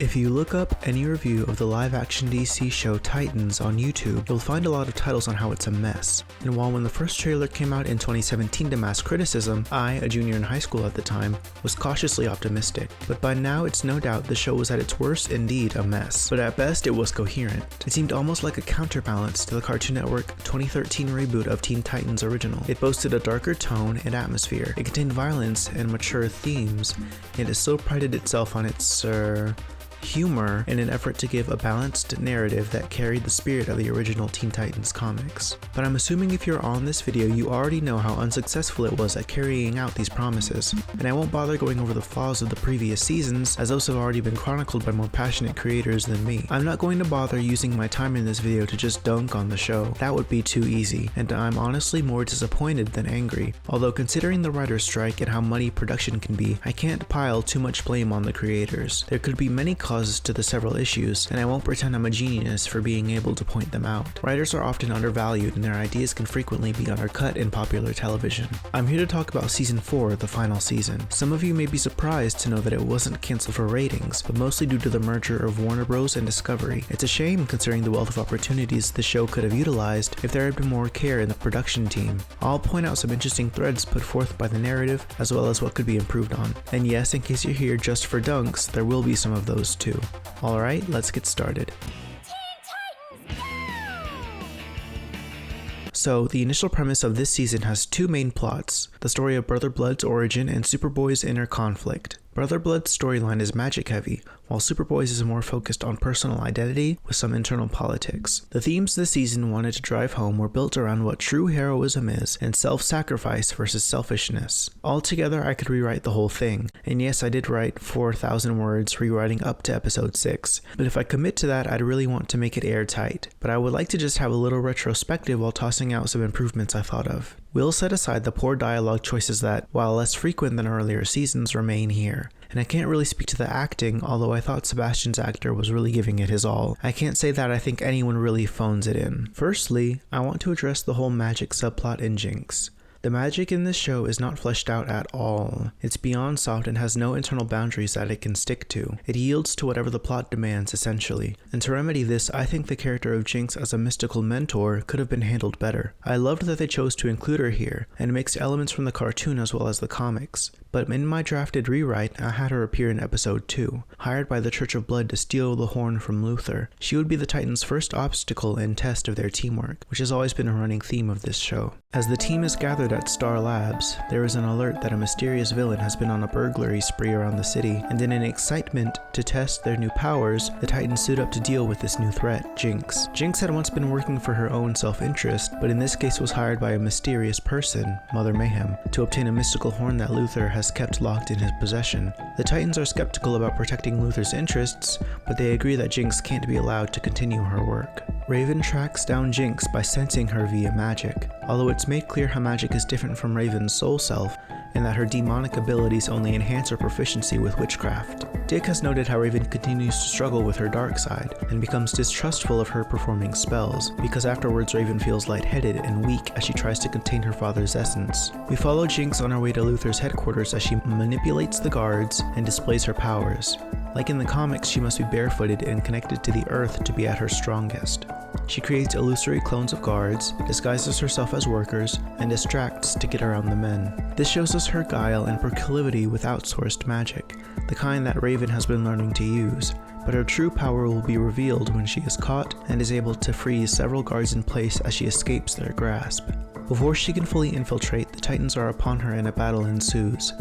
If you look up any review of the live-action DC show Titans on YouTube, you'll find a lot of titles on how it's a mess. And while when the first trailer came out in 2017 to mass criticism, I, a junior in high school at the time, was cautiously optimistic. But by now it's no doubt the show was at its worst indeed a mess, but at best it was coherent. It seemed almost like a counterbalance to the Cartoon Network 2013 reboot of Teen Titans original. It boasted a darker tone and atmosphere, it contained violence and mature themes, and it still prided itself on its, humor in an effort to give a balanced narrative that carried the spirit of the original Teen Titans comics. But I'm assuming if you're on this video, you already know how unsuccessful it was at carrying out these promises, and I won't bother going over the flaws of the previous seasons, as those have already been chronicled by more passionate creators than me. I'm not going to bother using my time in this video to just dunk on the show, that would be too easy, and I'm honestly more disappointed than angry. Although considering the writer's strike and how muddy production can be, I can't pile too much blame on the creators. There could be many causes to the several issues, and I won't pretend I'm a genius for being able to point them out. Writers are often undervalued and their ideas can frequently be undercut in popular television. I'm here to talk about Season 4, the final season. Some of you may be surprised to know that it wasn't cancelled for ratings, but mostly due to the merger of Warner Bros. And Discovery. It's a shame considering the wealth of opportunities the show could have utilized if there had been more care in the production team. I'll point out some interesting threads put forth by the narrative, as well as what could be improved on. And yes, in case you're here just for dunks, there will be some of those too. Alright, let's get started. So, the initial premise of this season has two main plots, the story of Brother Blood's origin and Superboy's inner conflict. Brother Blood's storyline is magic heavy, while Superboy's is more focused on personal identity with some internal politics. The themes this season wanted to drive home were built around what true heroism is and self-sacrifice versus selfishness. Altogether, I could rewrite the whole thing, and yes, I did write 4,000 words rewriting up to episode 6, but if I commit to that, I'd really want to make it airtight. But I would like to just have a little retrospective while tossing out some improvements I thought of. We'll set aside the poor dialogue choices that, while less frequent than earlier seasons, remain here. And I can't really speak to the acting, although I thought Sebastian's actor was really giving it his all. I can't say that I think anyone really phones it in. Firstly, I want to address the whole magic subplot in Jinx. The magic in this show is not fleshed out at all. It's beyond soft and has no internal boundaries that it can stick to. It yields to whatever the plot demands, essentially. And to remedy this, I think the character of Jinx as a mystical mentor could have been handled better. I loved that they chose to include her here, and mixed elements from the cartoon as well as the comics. But in my drafted rewrite, I had her appear in episode 2, hired by the Church of Blood to steal the horn from Luther. She would be the Titans' first obstacle and test of their teamwork, which has always been a running theme of this show. As the team is gathered at Star Labs, there is an alert that a mysterious villain has been on a burglary spree around the city, and in an excitement to test their new powers, the Titans suit up to deal with this new threat, Jinx. Jinx had once been working for her own self-interest, but in this case was hired by a mysterious person, Mother Mayhem, to obtain a mystical horn that Luther has kept locked in his possession. The Titans are skeptical about protecting Luther's interests, but they agree that Jinx can't be allowed to continue her work. Raven tracks down Jinx by sensing her via magic, although it's made clear how magic is different from Raven's soul self, and that her demonic abilities only enhance her proficiency with witchcraft. Dick has noted how Raven continues to struggle with her dark side, and becomes distrustful of her performing spells, because afterwards Raven feels lightheaded and weak as she tries to contain her father's essence. We follow Jinx on her way to Luther's headquarters as she manipulates the guards and displays her powers. Like in the comics, she must be barefooted and connected to the earth to be at her strongest. She creates illusory clones of guards, disguises herself as workers, and distracts to get around the men. This shows us her guile and proclivity with outsourced magic, the kind that Raven has been learning to use, but her true power will be revealed when she is caught and is able to freeze several guards in place as she escapes their grasp. Before she can fully infiltrate, the Titans are upon her and a battle ensues.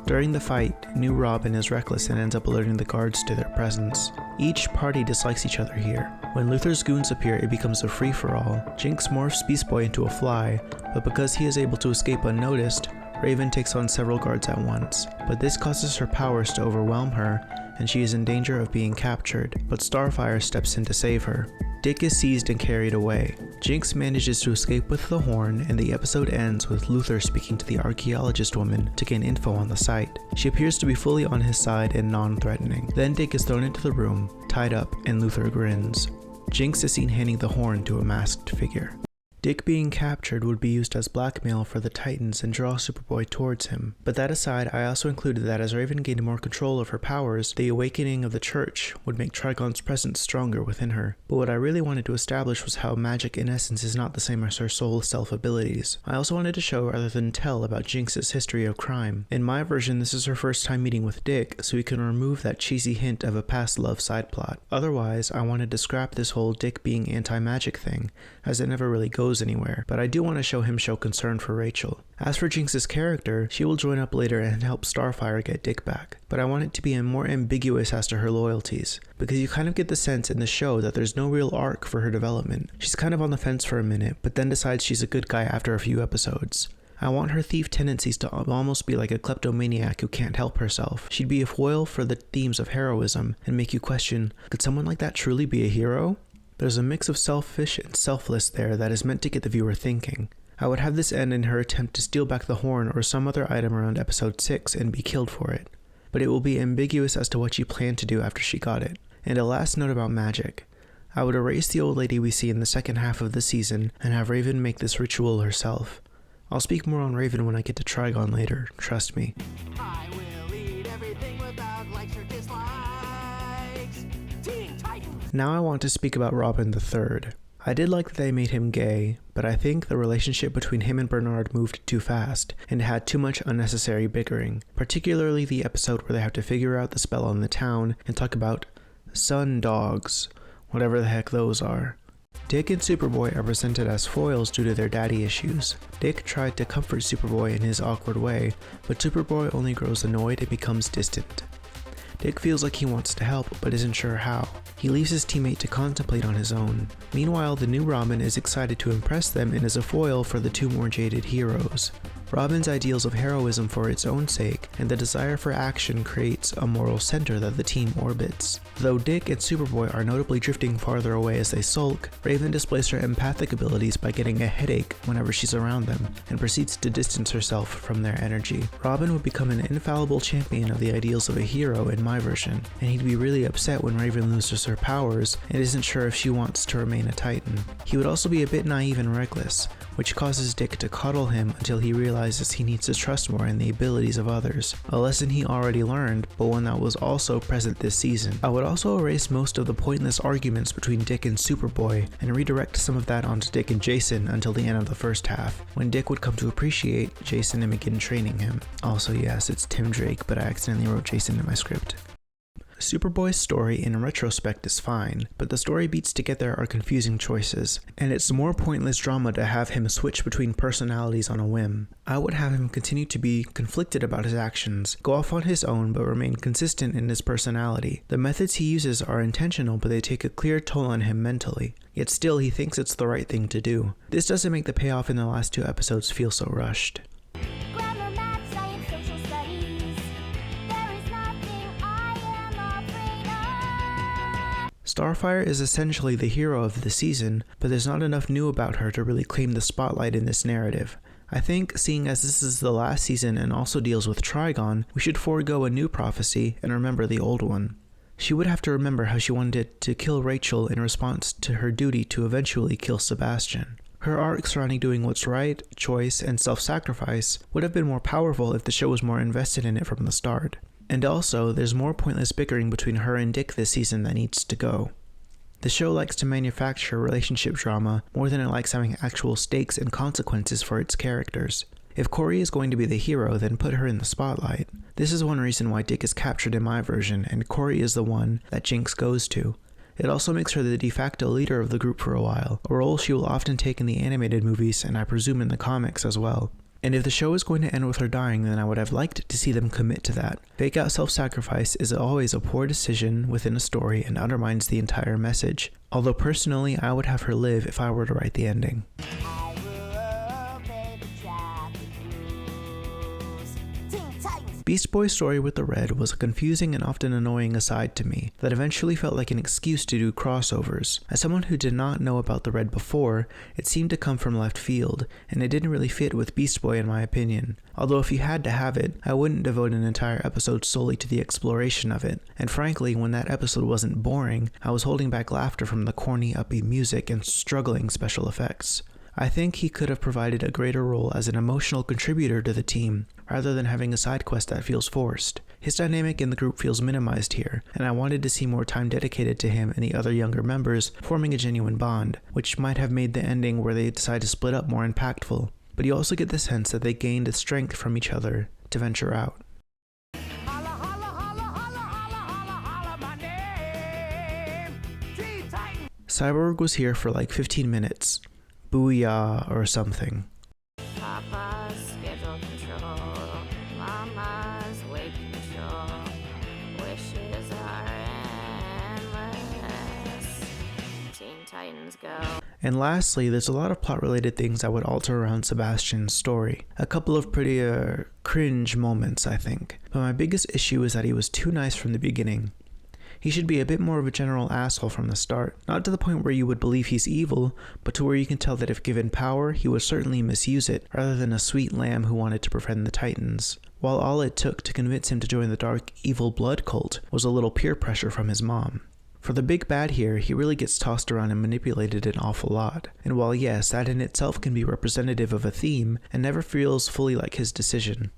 During the fight, New Robin is reckless and ends up alerting the guards to their presence. Each party dislikes each other here. When Luther's goons appear, it becomes a free-for-all. Jinx morphs Beast Boy into a fly, but because he is able to escape unnoticed, Raven takes on several guards at once. But this causes her powers to overwhelm her, and she is in danger of being captured, but Starfire steps in to save her. Dick is seized and carried away. Jinx manages to escape with the horn, and the episode ends with Luther speaking to the archaeologist woman to gain info on the site. She appears to be fully on his side and non-threatening. Then Dick is thrown into the room, tied up, and Luther grins. Jinx is seen handing the horn to a masked figure. Dick being captured would be used as blackmail for the Titans and draw Superboy towards him. But that aside, I also included that as Raven gained more control of her powers, the awakening of the Church would make Trigon's presence stronger within her. But what I really wanted to establish was how magic in essence is not the same as her soul self abilities. I also wanted to show rather than tell about Jinx's history of crime. In my version, this is her first time meeting with Dick, so we can remove that cheesy hint of a past love side plot. Otherwise, I wanted to scrap this whole Dick being anti-magic thing, as it never really goes anywhere, but I do want to show him show concern for Rachel. As for Jinx's character, she will join up later and help Starfire get Dick back, but I want it to be more ambiguous as to her loyalties, because you kind of get the sense in the show that there's no real arc for her development. She's kind of on the fence for a minute, but then decides she's a good guy after a few episodes. I want her thief tendencies to almost be like a kleptomaniac who can't help herself. She'd be a foil for the themes of heroism and make you question, could someone like that truly be a hero? There's a mix of selfish and selfless there that is meant to get the viewer thinking. I would have this end in her attempt to steal back the horn or some other item around episode 6 and be killed for it. But it will be ambiguous as to what she planned to do after she got it. And a last note about magic. I would erase the old lady we see in the second half of the season and have Raven make this ritual herself. I'll speak more on Raven when I get to Trigon later, trust me. I will eat everything without likes or dislikes. Teen Titans! Now I want to speak about Robin III. I did like that they made him gay, but I think the relationship between him and Bernard moved too fast, and had too much unnecessary bickering, particularly the episode where they have to figure out the spell on the town and talk about sun dogs, whatever the heck those are. Dick and Superboy are presented as foils due to their daddy issues. Dick tried to comfort Superboy in his awkward way, but Superboy only grows annoyed and becomes distant. Dick feels like he wants to help, but isn't sure how. He leaves his teammate to contemplate on his own. Meanwhile, the new Robin is excited to impress them and is a foil for the two more jaded heroes. Robin's ideals of heroism for its own sake, and the desire for action creates a moral center that the team orbits. Though Dick and Superboy are notably drifting farther away as they sulk, Raven displays her empathic abilities by getting a headache whenever she's around them, and proceeds to distance herself from their energy. Robin would become an infallible champion of the ideals of a hero in my version, and he'd be really upset when Raven loses her powers and isn't sure if she wants to remain a Titan. He would also be a bit naive and reckless, which causes Dick to coddle him until he realizes he needs to trust more in the abilities of others. A lesson he already learned, but one that was also present this season. I would also erase most of the pointless arguments between Dick and Superboy, and redirect some of that onto Dick and Jason until the end of the first half, when Dick would come to appreciate Jason and begin training him. Also yes, it's Tim Drake, but I accidentally wrote Jason in my script. Superboy's story in retrospect is fine, but the story beats to get there are confusing choices, and it's more pointless drama to have him switch between personalities on a whim. I would have him continue to be conflicted about his actions, go off on his own but remain consistent in his personality. The methods he uses are intentional, but they take a clear toll on him mentally, yet still he thinks it's the right thing to do. This doesn't make the payoff in the last two episodes feel so rushed. Starfire is essentially the hero of the season, but there's not enough new about her to really claim the spotlight in this narrative. I think, seeing as this is the last season and also deals with Trigon, we should forego a new prophecy and remember the old one. She would have to remember how she wanted to kill Rachel in response to her duty to eventually kill Sebastian. Her arc surrounding doing what's right, choice, and self-sacrifice would have been more powerful if the show was more invested in it from the start. And also, there's more pointless bickering between her and Dick this season that needs to go. The show likes to manufacture relationship drama more than it likes having actual stakes and consequences for its characters. If Corey is going to be the hero, then put her in the spotlight. This is one reason why Dick is captured in my version, and Corey is the one that Jinx goes to. It also makes her the de facto leader of the group for a while, a role she will often take in the animated movies and I presume in the comics as well. And if the show is going to end with her dying, then I would have liked to see them commit to that. Fake out self-sacrifice is always a poor decision within a story and undermines the entire message. Although personally, I would have her live if I were to write the ending. Beast Boy's story with the Red was a confusing and often annoying aside to me that eventually felt like an excuse to do crossovers. As someone who did not know about the Red before, it seemed to come from left field, and it didn't really fit with Beast Boy in my opinion. Although if you had to have it, I wouldn't devote an entire episode solely to the exploration of it, and frankly, when that episode wasn't boring, I was holding back laughter from the corny, upbeat music and struggling special effects. I think he could have provided a greater role as an emotional contributor to the team, rather than having a side quest that feels forced. His dynamic in the group feels minimized here, and I wanted to see more time dedicated to him and the other younger members forming a genuine bond, which might have made the ending where they decide to split up more impactful. But you also get the sense that they gained strength from each other to venture out. Holla, holla, holla, holla, holla, holla, holla, my name. Teen Titan. Cyborg was here for like 15 minutes. Booyah or something. Papa's schedule control, Mama's weight control, wishes are endless. Teen Titans go. And lastly, there's a lot of plot-related things that would alter around Sebastian's story. A couple of pretty cringe moments, I think. But my biggest issue is that he was too nice from the beginning. He should be a bit more of a general asshole from the start. Not to the point where you would believe he's evil, but to where you can tell that if given power, he would certainly misuse it, rather than a sweet lamb who wanted to befriend the Titans. While all it took to convince him to join the dark, evil blood cult was a little peer pressure from his mom. For the big bad here, he really gets tossed around and manipulated an awful lot. And while yes, that in itself can be representative of a theme, it never feels fully like his decision.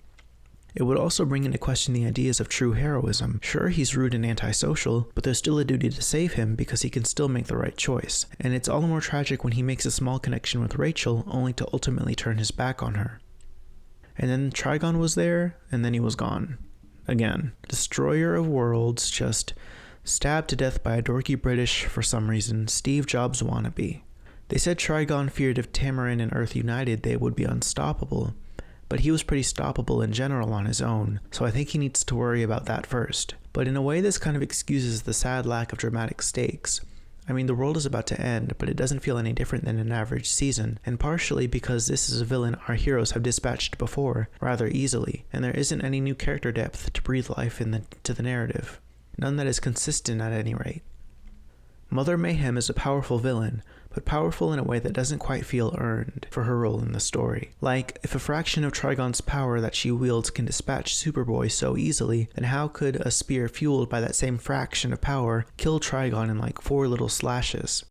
It would also bring into question the ideas of true heroism. Sure, he's rude and antisocial, but there's still a duty to save him because he can still make the right choice. And it's all the more tragic when he makes a small connection with Rachel, only to ultimately turn his back on her. And then Trigon was there, and then he was gone. Again, destroyer of worlds, just stabbed to death by a dorky British, for some reason, Steve Jobs wannabe. They said Trigon feared if Tamarin and Earth united, they would be unstoppable. But he was pretty stoppable in general on his own, so I think he needs to worry about that first. But in a way, this kind of excuses the sad lack of dramatic stakes. I mean, the world is about to end, but it doesn't feel any different than an average season, and partially because this is a villain our heroes have dispatched before, rather easily, and there isn't any new character depth to breathe life into the narrative. None that is consistent at any rate. Mother Mayhem is a powerful villain, but powerful in a way that doesn't quite feel earned for her role in the story. Like, if a fraction of Trigon's power that she wields can dispatch Superboy so easily, then how could a spear fueled by that same fraction of power kill Trigon in like 4 little slashes?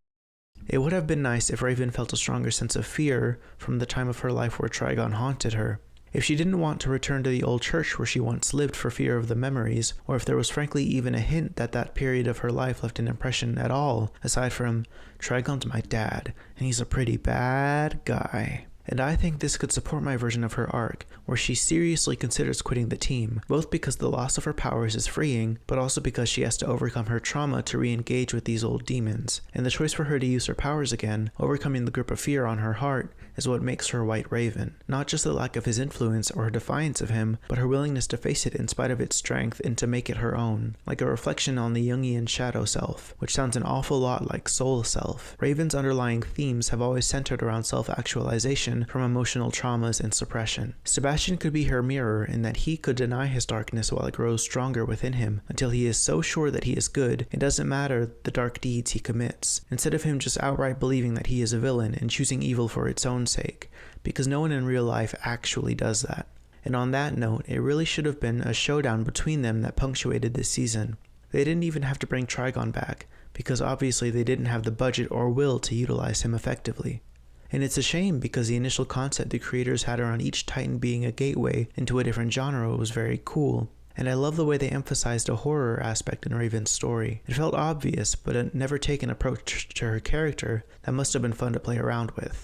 It would have been nice if Raven felt a stronger sense of fear from the time of her life where Trigon haunted her. If she didn't want to return to the old church where she once lived for fear of the memories, or if there was frankly even a hint that that period of her life left an impression at all, aside from, Trigon's my dad, and he's a pretty bad guy. And I think this could support my version of her arc, where she seriously considers quitting the team, both because the loss of her powers is freeing, but also because she has to overcome her trauma to re-engage with these old demons. And the choice for her to use her powers again, overcoming the grip of fear on her heart, is what makes her White Raven. Not just the lack of his influence or her defiance of him, but her willingness to face it in spite of its strength and to make it her own. Like a reflection on the Jungian shadow self, which sounds an awful lot like soul self. Raven's underlying themes have always centered around self-actualization from emotional traumas and suppression. Sebastian could be her mirror in that he could deny his darkness while it grows stronger within him, until he is so sure that he is good, it doesn't matter the dark deeds he commits, instead of him just outright believing that he is a villain and choosing evil for its own sake, because no one in real life actually does that. And on that note, it really should have been a showdown between them that punctuated this season. They didn't even have to bring Trigon back, because obviously they didn't have the budget or will to utilize him effectively. And it's a shame because the initial concept the creators had around each Titan being a gateway into a different genre was very cool. And I love the way they emphasized a horror aspect in Raven's story. It felt obvious, but a never-taken approach to her character that must have been fun to play around with.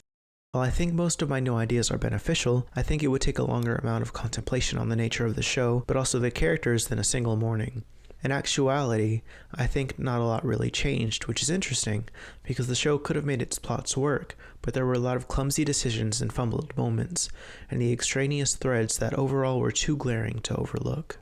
While I think most of my new ideas are beneficial, I think it would take a longer amount of contemplation on the nature of the show, but also the characters than a single morning. In actuality, I think not a lot really changed, which is interesting, because the show could have made its plots work, but there were a lot of clumsy decisions and fumbled moments, and the extraneous threads that overall were too glaring to overlook.